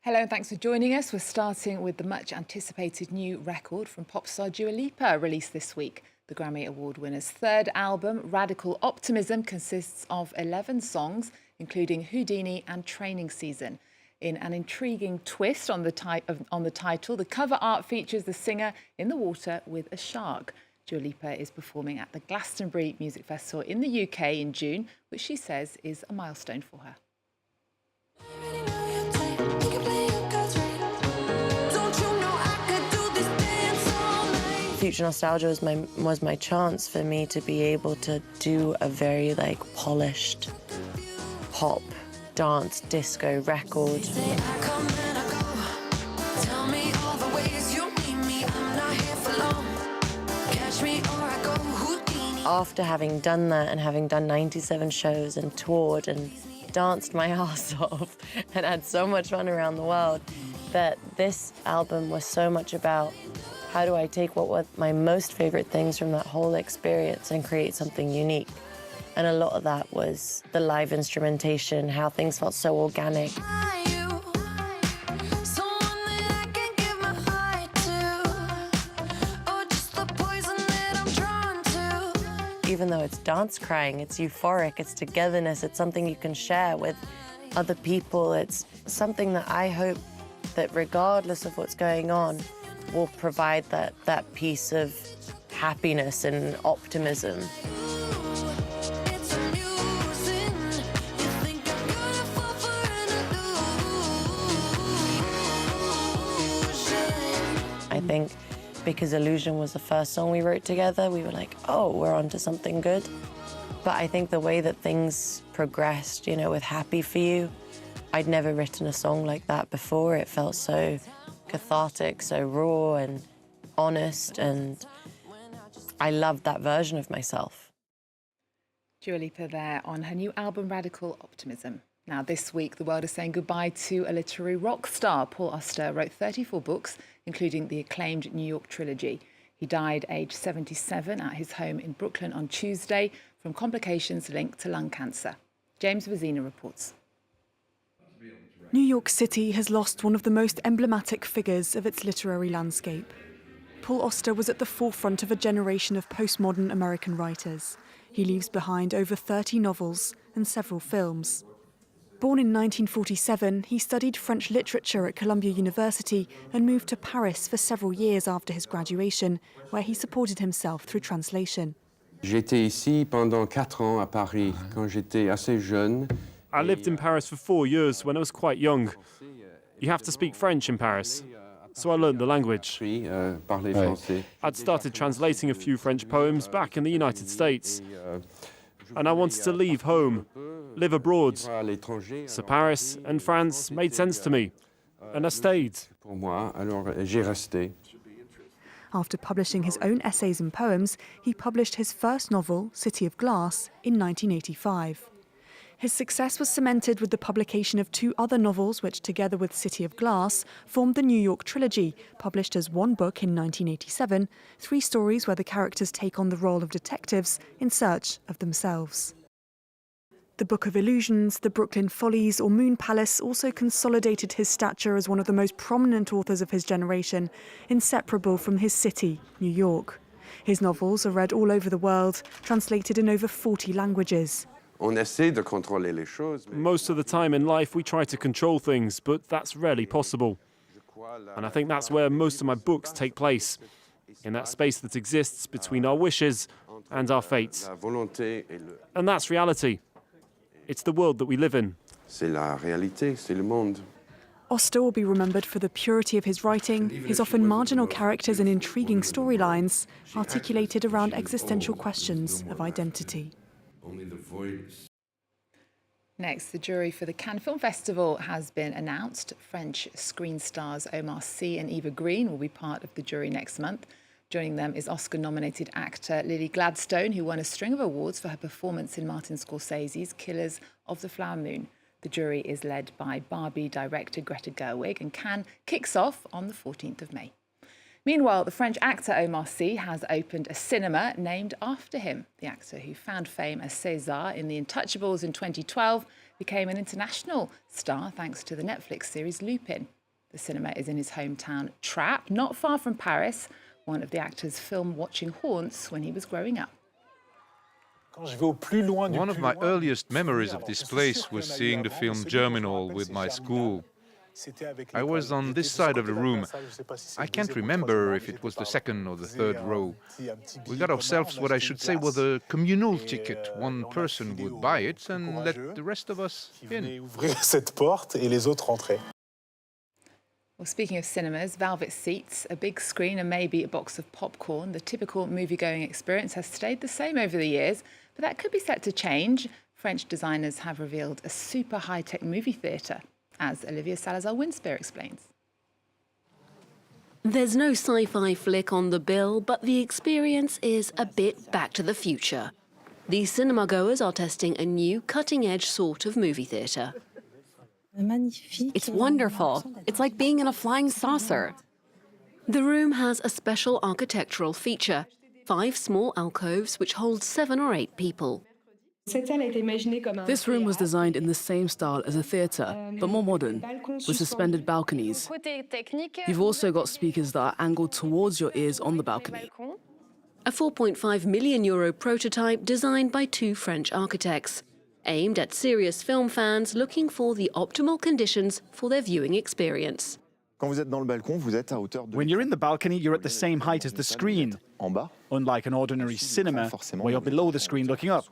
Hello and thanks for joining us. We're starting with the much anticipated new record from pop star Dua Lipa, released this week. The Grammy Award winner's third album, Radical Optimism, consists of 11 songs, including Houdini and Training Season. In an intriguing twist on the title, the cover art features the singer in the water with a shark. Dua Lipa is performing at the Glastonbury Music Festival in the UK in June, which she says is a milestone for her. Future Nostalgia was my chance for me to be able to do a very polished pop, dance, disco record. After having done that and having done 97 shows and toured and danced my ass off and had so much fun around the world, that this album was so much about how do I take what were my most favorite things from that whole experience and create something unique. And a lot of that was the live instrumentation, how things felt so organic. Even though it's dance crying, it's euphoric, it's togetherness, it's something you can share with other people. It's something that I hope that regardless of what's going on, will provide that piece of happiness and optimism. I think because Illusion was the first song we wrote together, we were like, oh, we're onto something good. But I think the way that things progressed, with Happy For You, I'd never written a song like that before. It felt so cathartic, so raw and honest, and I loved that version of myself. Dua Lipa there on her new album, Radical Optimism. Now, this week, the world is saying goodbye to a literary rock star. Paul Auster wrote 34 books, including the acclaimed New York trilogy. He died aged 77 at his home in Brooklyn on Tuesday from complications linked to lung cancer. James Vazina reports. New York City has lost one of the most emblematic figures of its literary landscape. Paul Auster was at the forefront of a generation of postmodern American writers. He leaves behind over 30 novels and several films. Born in 1947, he studied French literature at Columbia University and moved to Paris for several years after his graduation, where he supported himself through translation. J'étais ici pendant 4 ans à Paris, quand j'étais assez jeune. I lived in Paris for 4 years when I was quite young. You have to speak French in Paris, so I learned the language. I'd started translating a few French poems back in the United States, and I wanted to leave home, live abroad. So Paris and France made sense to me, and I stayed. After publishing his own essays and poems, he published his first novel, City of Glass, in 1985. His success was cemented with the publication of 2 other novels which, together with City of Glass, formed the New York trilogy, published as one book in 1987, 3 stories where the characters take on the role of detectives in search of themselves. The Book of Illusions, The Brooklyn Follies or Moon Palace also consolidated his stature as one of the most prominent authors of his generation, inseparable from his city, New York. His novels are read all over the world, translated in over 40 languages. Most of the time in life we try to control things, but that's rarely possible. And I think that's where most of my books take place, in that space that exists between our wishes and our fates. And that's reality. It's the world that we live in. Auster will be remembered for the purity of his writing, his often marginal characters and intriguing storylines, articulated around existential questions of identity. Next, the jury for the Cannes Film Festival has been announced. French screen stars Omar Sy and Eva Green will be part of the jury next month. Joining them is Oscar-nominated actor Lily Gladstone, who won a string of awards for her performance in Martin Scorsese's Killers of the Flower Moon. The jury is led by Barbie director Greta Gerwig, and Cannes kicks off on the 14th of May. Meanwhile, the French actor Omar Sy has opened a cinema named after him. The actor, who found fame as César in The Untouchables in 2012, became an international star thanks to the Netflix series Lupin. The cinema is in his hometown Trappes, not far from Paris, one of the actor's film-watching haunts when he was growing up. One of my earliest memories of this place was seeing the film Germinal with my school. I was on this side of the room. I can't remember if it was the second or the third row. We got ourselves what I should say was a communal ticket. One person would buy it and let the rest of us in. Well, speaking of cinemas, velvet seats, a big screen and maybe a box of popcorn, the typical movie-going experience has stayed the same over the years, but that could be set to change. French designers have revealed a super high-tech movie theatre, as Olivia Salazar-Winspear explains. There's no sci-fi flick on the bill, but the experience is a bit Back to the Future. These cinema goers are testing a new, cutting-edge sort of movie theatre. It's wonderful. It's like being in a flying saucer. The room has a special architectural feature, 5 small alcoves which hold 7 or 8 people. This room was designed in the same style as a theatre, but more modern, with suspended balconies. You've also got speakers that are angled towards your ears on the balcony. A €4.5 million prototype designed by 2 French architects, aimed at serious film fans looking for the optimal conditions for their viewing experience. When you're in the balcony, you're at the same height as the screen. Unlike an ordinary cinema, where you're below the screen looking up.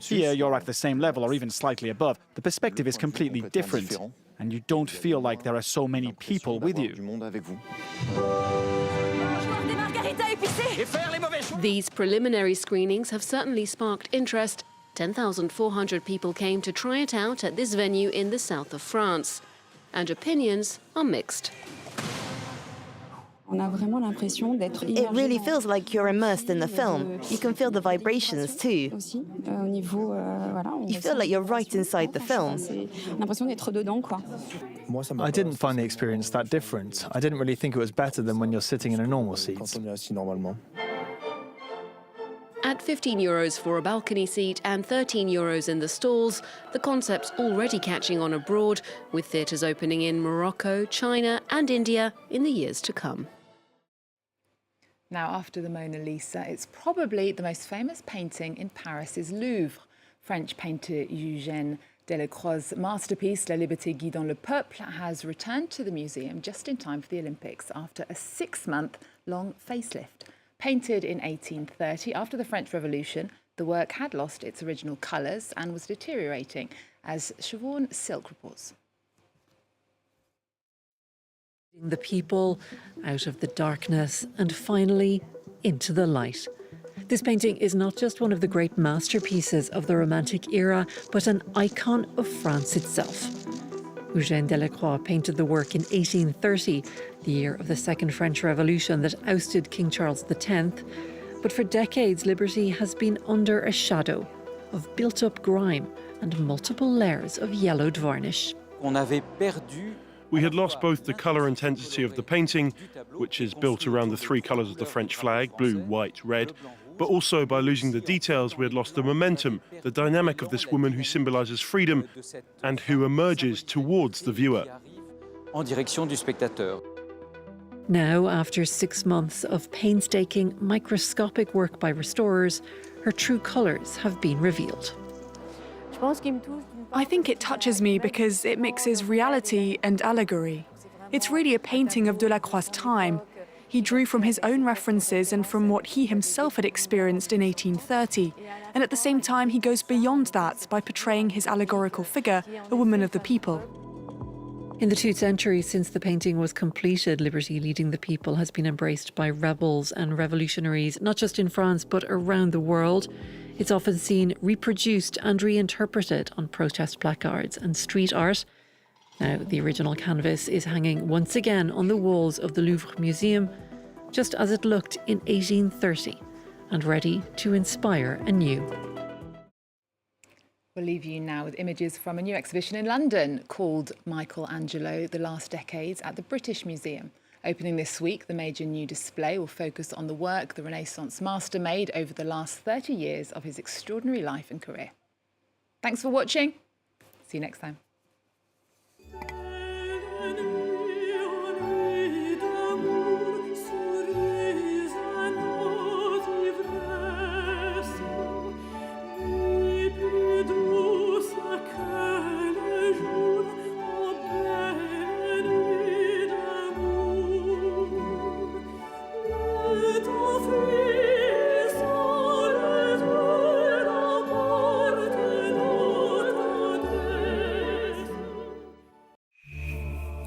Here, you're at the same level or even slightly above. The perspective is completely different, and you don't feel like there are so many people with you. These preliminary screenings have certainly sparked interest. 10,400 people came to try it out at this venue in the south of France. And opinions are mixed. It really feels like you're immersed in the film. You can feel the vibrations too. You feel like you're right inside the film. I didn't find the experience that different. I didn't really think it was better than when you're sitting in a normal seat. At €15 for a balcony seat and €13 in the stalls, the concept's already catching on abroad, with theatres opening in Morocco, China and India in the years to come. Now, after the Mona Lisa, it's probably the most famous painting in Paris's Louvre. French painter Eugène Delacroix's masterpiece, La Liberté guidant le peuple, has returned to the museum just in time for the Olympics after a 6-month-long facelift. Painted in 1830, after the French Revolution, the work had lost its original colours and was deteriorating, as Siobhan Silk reports. The people out of the darkness and finally into the light. This painting is not just one of the great masterpieces of the Romantic era, but an icon of France itself. Eugène Delacroix painted the work in 1830, the year of the Second French Revolution that ousted King Charles X. But for decades, Liberty has been under a shadow of built-up grime and multiple layers of yellowed varnish. We had lost both the colour intensity of the painting, which is built around the 3 colours of the French flag, blue, white, red, but also by losing the details, we had lost the momentum, the dynamic of this woman who symbolises freedom and who emerges towards the viewer. Now, after 6 months of painstaking, microscopic work by restorers, her true colours have been revealed. I think it touches me because it mixes reality and allegory. It's really a painting of Delacroix's time. He drew from his own references and from what he himself had experienced in 1830. And at the same time, he goes beyond that by portraying his allegorical figure, a woman of the people. In the 2 centuries since the painting was completed, liberty leading the people has been embraced by rebels and revolutionaries, not just in France, but around the world. It's often seen reproduced and reinterpreted on protest placards and street art. Now, the original canvas is hanging once again on the walls of the Louvre Museum, just as it looked in 1830, and ready to inspire anew. We'll leave you now with images from a new exhibition in London called Michelangelo, The Last Decades at the British Museum. Opening this week, the major new display will focus on the work the Renaissance master made over the last 30 years of his extraordinary life and career. Thanks for watching. See you next time.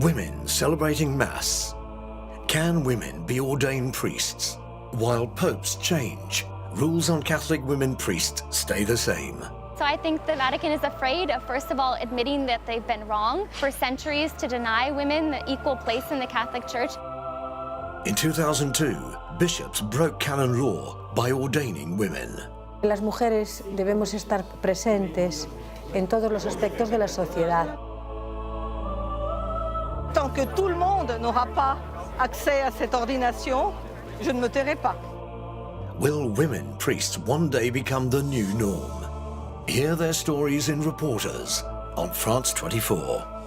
Women celebrating Mass. Can women be ordained priests? While popes change, rules on Catholic women priests stay the same. So I think the Vatican is afraid of, first of all, admitting that they've been wrong for centuries to deny women the equal place in the Catholic Church. In 2002, bishops broke canon law by ordaining women. Las mujeres debemos estar presentes en todos los aspectos de la sociedad. Tant que tout le monde n'aura pas accès à cette ordination, je ne me tairai pas. Will women priests one day become the new norm? Hear their stories in Reporters on France 24.